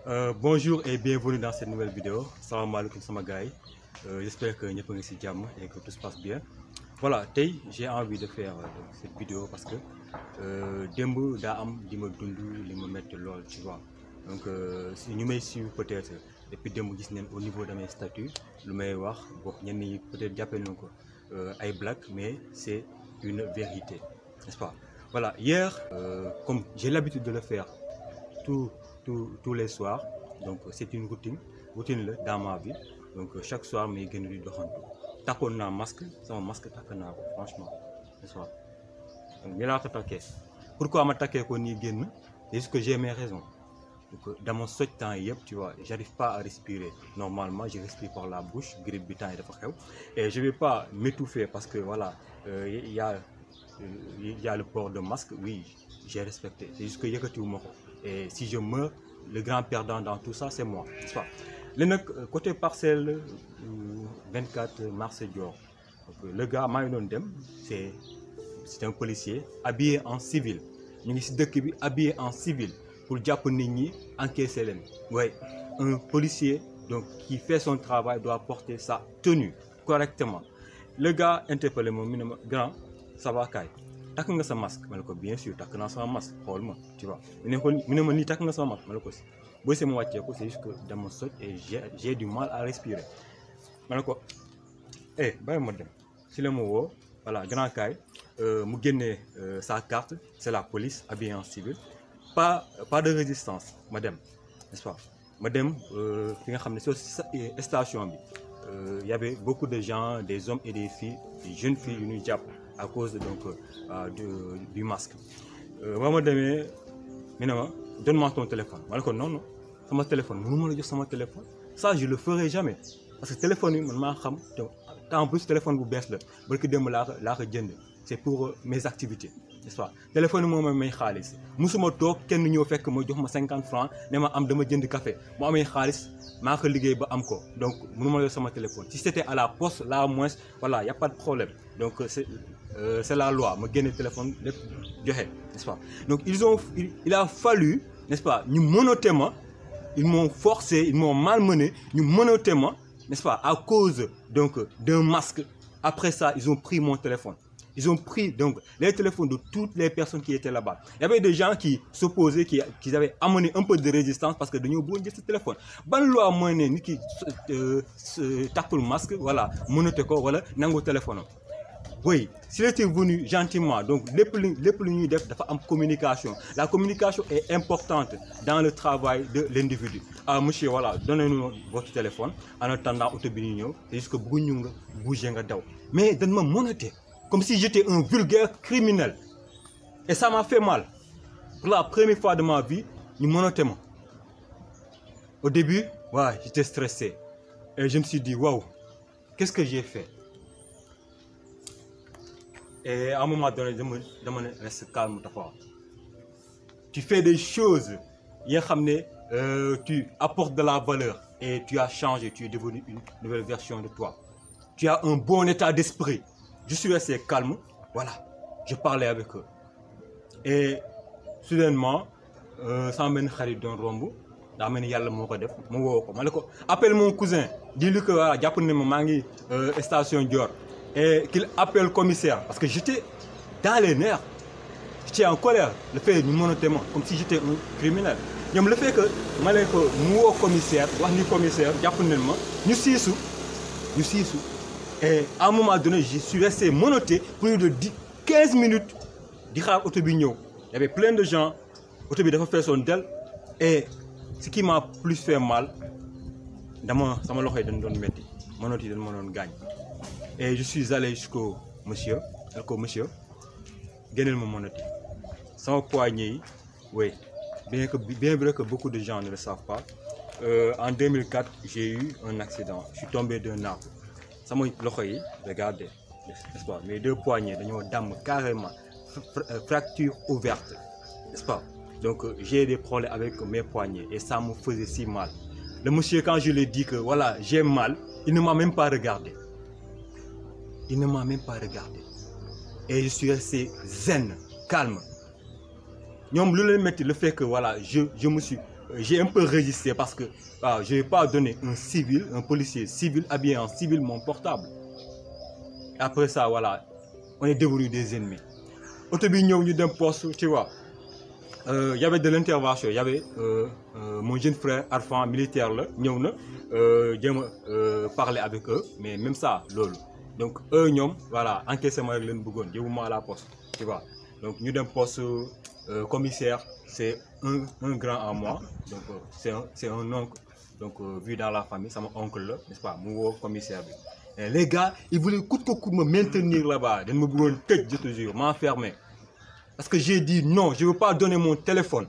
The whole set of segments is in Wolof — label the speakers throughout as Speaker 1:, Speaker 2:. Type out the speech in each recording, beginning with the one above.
Speaker 1: Bonjour et bienvenue dans cette nouvelle vidéo. Salam alaikum sama gars. J'espère que ñëpp a ngi ci jàmm et que tout se passe bien. Voilà, tey j'ai envie de faire cette vidéo parce que démb daa am li ma dund li ma metti lool, tu vois. Donc si ñu may suivre peut-être depuis démb gis neen au niveau de mes statuts lu may wax bokk ñenn ñi peut-être jàppee nañu ko ay blagues, mais c'est une vérité, n'est-ce pas? Voilà, hier comme j'ai l'habitude de le faire tous les soirs, donc c'est une routine là dans ma vie. Donc chaque soir may gën di doxantu takkoon naa masque, sama masque takk naa ko franchement, n'est-ce pas? Donc ni laa ko takkee. Pourquoi ma takkee ko nii génn? C'est juste que j'ai mes raisons. Donc dans mon soj temps yëpp, tu vois, j'arrive pas à respirer normalement, je respire par la bouche, grippe bi temps yi dafa xew, et je vais pas m'étouffer parce que voilà, il y a le port de masque, oui, j'ai respecté, c'est juste que yëkkatiwuma ko. Et si je meurs, le grand perdant dans tout ça, c'est moi, n'est-ce pas? Le côté parcelle 24 Marseille Dior, le gars maa ngi doon dem, c'est un policier habillé en civil. Ñu ngi ci dëkk bi habillé en civil pour jàpp nit ñi encaisser leen. Ouais, un policier donc qui fait son travail doit porter sa tenue correctement. Le gars interpellé ma mu ne ma grand ça va kaay. Takk nga sa masque ma ne ko bien sûr takk naa sama masque xool ma, tu vois. mu ne ma nii takk nga sama masque ma ne ko si booy see ma wàccee ko, c'est juste que dama soj et j'ai du mal à respirer. ma ne ko bàyyi ma dem si la ma woo, voilà grand kaay mu génnee sa carte, c'est la police habillée en civil, pas de résistance, ma dem, n'est-ce pas? ma dem fi nga xam ne soo station bi y avait beaucoup de gens, des hommes et des filles, des jeunes filles yu ñuy jàpp à cause donc du masque. ba ma demee mu ne ma donne-moi ton téléphone. ma ne ko non sama téléphone mënu ma la jox sama téléphone, ça je le ferai jamais parce que téléphone yi man maa xam te en plus téléphone bu bees la barki démb laa ko jënd, c'est pour mes activités, n'est-ce pas? téléphone yi moom may xaalis, musuma toog kenn ñëw fekk ma jox ma 50 francs ne ma am dama jënd café mu amee xaalis maa ko liggéey ba am ko, donc mënu ma la jox sama téléphone. Si c'était à la poste là au moins voilà, y a pas de problème. Donc c'est la loi, ma génne téléphone lépp joxe, n'est-ce pas? Donc il a fallu, n'est-ce pas, ñu menotté ma, ils m'ont forcé, ils m'ont malmené, ñu menotté ma, n'est-ce pas, à cause donc d'un masque. Après ça, ils ont pris mon téléphone. Ils ont pris donc les téléphones de toutes les personnes qui étaient là-bas. Il y avait des gens qui s'opposaient, qui avaient amené un peu de résistance parce que dañoo bëggoon jël ce téléphone. Ban loi mooy ne nit ki takkul masque, voilà, menotté ko wala nangu téléphone am. Oui, s'il était venu gentiment, donc lépp lu ñuy def dafa am communication. La communication est importante dans le travail de l'individu. Ah monsieur, voilà, donnez-nous votre téléphone en attendant oto bi ñu ñëw. C'est juste que bëgguñu nga bouger nga daw. Mais dañ ma menotté comme si j'étais un vulgaire criminel. Et ça m'a fait mal. Pour la première fois de ma vie, ñu menotté ma. Au début, ouais, j'étais stressé. Et je me suis dit, waouh, qu'est-ce que j'ai fait? Et à un moment donné, je me reste calme d'abord. Tu fais des choses, tu apportes de la valeur et tu as changé, tu es devenu une nouvelle version de toi. Tu as un bon état d'esprit. Je suis resté calme, voilà, je parlais avec eux. Et soudainement, sans mène xarit doon romb, daa mel ni yàlla moo ko def, ma woo ko, ma ne ko appelle mon cousin, dis-lui que voilà, jàpp ne ma maa ngi station Dior. Et qu'il appelle le commissaire parce que j'étais dans les nerfs, j'étais en colère, le fait ñu menotté ma comme si j'étais un criminel. ñoom le fait que ma ne ko mu woo commissaire wax ni commissaire jàpp nañ ma ñu siisu. Et à un moment donné je suis resté menotté plus de 15 minutes di xaar oto bi ñëw. Il y avait plein de gens, oto bi dafa feesoon del, et ce qui m'a plus fait mal sama loxo yi dañ doon metti, menotté yi dañ ma doon gaañ. Et je suis allé jusqu'au monsieur, génneel ma menotté. Sama poignet yi, oui, bien vrai que beaucoup de gens ne le savent pas, en 2004, j'ai eu un accident. Je suis tombé d'un arbre. Sama loxo yi, regardez, n'est-ce pas? Mes deux poignets dañoo damm carrément, fracture ouverte, n'est-ce pas? Donc j'ai des problèmes avec mes poignets et ça me faisait si mal. Le monsieur, quand je lui ai dit que voilà, j'ai mal, il ne m'a même pas regardé. Il ne m'a même pas regardé. Et je suis resté zen, calme. ñoom lu leen metti le fait que voilà je me suis j'ai un peu résisté parce que je vais pas donner un policier civil habillé en civil mon portable. Et après ça, voilà, on est devenus des ennemis. Auto bi ñëw ñu dem poste, tu vois. Y avait de l'intervention, y avait mon jeune frère Arfan militaire là, ñëw na parler avec eux, mais même ça, lolo. Donc eux ñoom, voilà, encaissement rek leen bëggoon, yóbbu à la poste, tu vois. Donc ñu dem poste commissaire, c'est un grand à moi, donc c'est un oncle, donc vu dans la famille, c'est mon oncle là, n'est-ce pas, mu woo commissaire bi. Et les gars, ils voulaient coûte que coûte me maintenir là-bas, dañ ma bëggoon tëj, je te jure, m'enfermer. Parce que j'ai dit non, je ne veux pas donner mon téléphone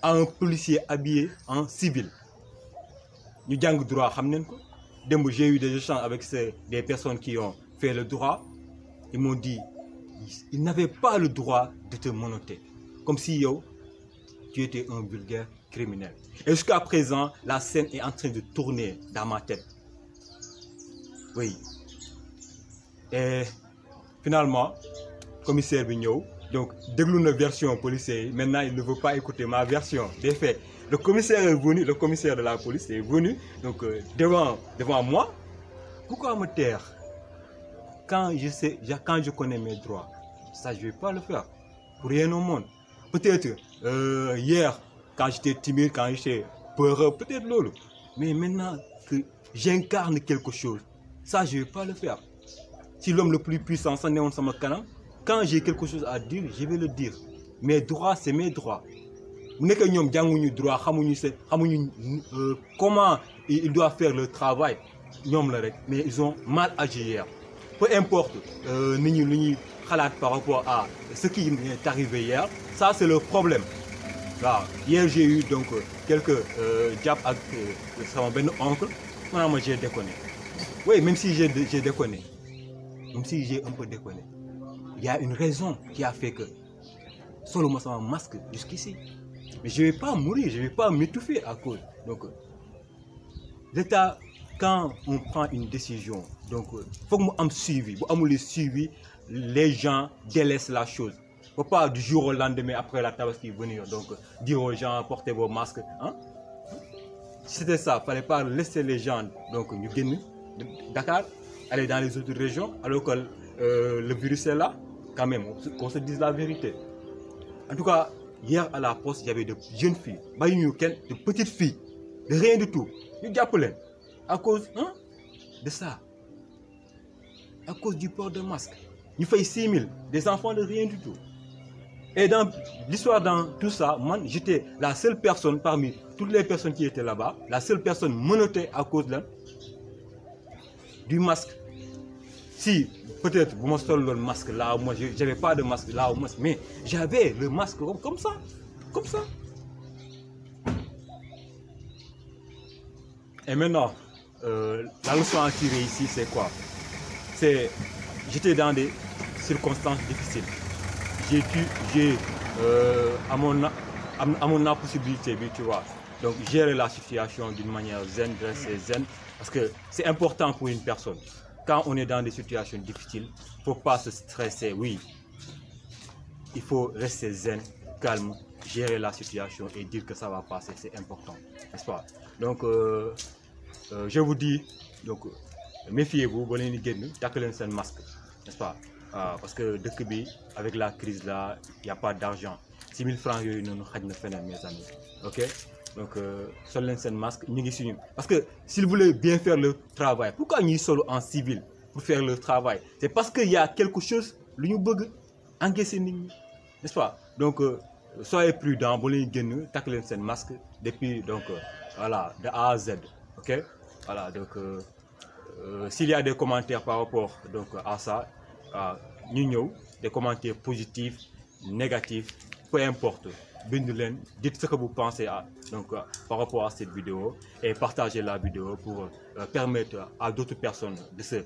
Speaker 1: à un policier habillé en civil. Nous avons le droit, j'ai eu des échanges avec des personnes qui ont fait le droit. Ils m'ont dit, ils n'avaient pas le droit de te menotter. Comme si tu étais un vulgaire criminel. Et jusqu'à présent, la scène est en train de tourner dans ma tête. Oui. Et finalement, commissaire Bignou, donc déglu une version policière, maintenant il ne veut pas écouter ma version. Des faits, le commissaire est venu, le commissaire de la police est venu, donc devant moi. Pourquoi me taire quand je connais mes droits? Ça, je ne vais pas le faire. Pour rien au monde. Peut-être hier, quand j'étais timide, quand j'étais peureux, peut-être lolo. Mais maintenant que j'incarne quelque chose, ça, je ne vais pas le faire. Si l'homme le plus puissant, ça n'est pas mon canal. Quand j'ai quelque chose à dire, je vais le dire. Mes droits, c'est mes droits. Nous avons droit, comment ils doivent faire le travail. Mais ils ont mal agi hier. Peu importe par rapport à ce qui est arrivé hier, ça c'est le problème. Là, hier j'ai eu donc quelques diables avec mon oncle. Moi j'ai déconné. Oui, même si j'ai déconné. Même si j'ai un peu déconné. Il y a une raison qui a fait que seulement ça m'a masque jusqu'ici. Mais je ne vais pas mourir, je ne vais pas m'étouffer à cause. Donc, l'État, quand on prend une décision, donc il faut que je me suivi. Si on me suivi, les gens délaissent la chose. Il ne faut pas du jour au lendemain après la tabaski venir, donc dire aux gens portez vos masques. Hein? Si c'était ça, il ne fallait pas laisser les gens, donc nous gagner Dakar, aller dans les autres régions, alors que le virus est là. Quand même, qu'on se dise la vérité. En tout cas, hier à la poste, il y avait de jeunes filles, de petites filles, de rien du tout. Nous appelons à cause de ça. À cause du port de masque. Nous faisons 6 000, des enfants de rien du tout. Et dans l'histoire, dans tout ça, moi, j'étais la seule personne parmi toutes les personnes qui étaient là-bas, la seule personne menottée à cause du masque. Si, peut-être, vous me sortez le masque là, moi, je n'avais pas de masque là, mais j'avais le masque comme ça. Comme ça. Et maintenant, la leçon à tirer ici, c'est quoi? J'étais dans des circonstances difficiles. J'ai à mon impossibilité, tu vois. Donc, gérer la situation d'une manière zen, rester zen, parce que c'est important pour une personne. Quand on est dans des situations difficiles, il ne faut pas se stresser, oui. Il faut rester zen, calme, gérer la situation et dire que ça va passer, c'est important, n'est-ce pas? Donc, je vous dis, donc, méfiez-vous, vous allez tacler un masque, n'est-ce pas? Parce que avec la crise là, il n'y a pas d'argent. 6 000 francs, mes amis. Ok? Donc, seul un masque, parce que s'ils voulaient bien faire le travail, pourquoi ils sont en civil pour faire le travail? C'est parce qu'il y a quelque chose, n'est-ce pas? Donc, soyez prudents, vous allez tacler un masque depuis, donc, voilà, de A à Z. Ok? Voilà, donc, s'il y a des commentaires par rapport donc, à ça, des commentaires positifs, négatifs, peu importe. Dites ce que vous pensez donc, par rapport à cette vidéo et partagez la vidéo pour permettre à d'autres personnes de se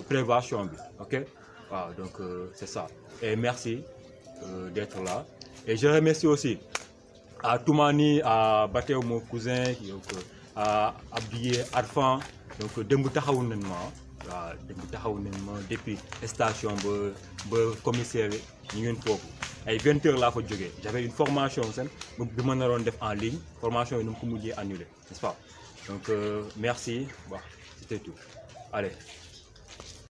Speaker 1: prévention. Ok? Voilà, donc c'est ça. Et merci d'être là. Et je remercie aussi à Toumani, à Batéo, mon cousin, à Abdié, Arfan. Donc, waaw dañ taxaw ne ma depuis station ba commissaire ñu ngeen foofu ay 20 heures laa fa jógee j'avais une formation seen bi ma naroon def en ligne formation yi nu mu ko mujjee annulé n'est-ce pas donc merci bon c'était tout allez.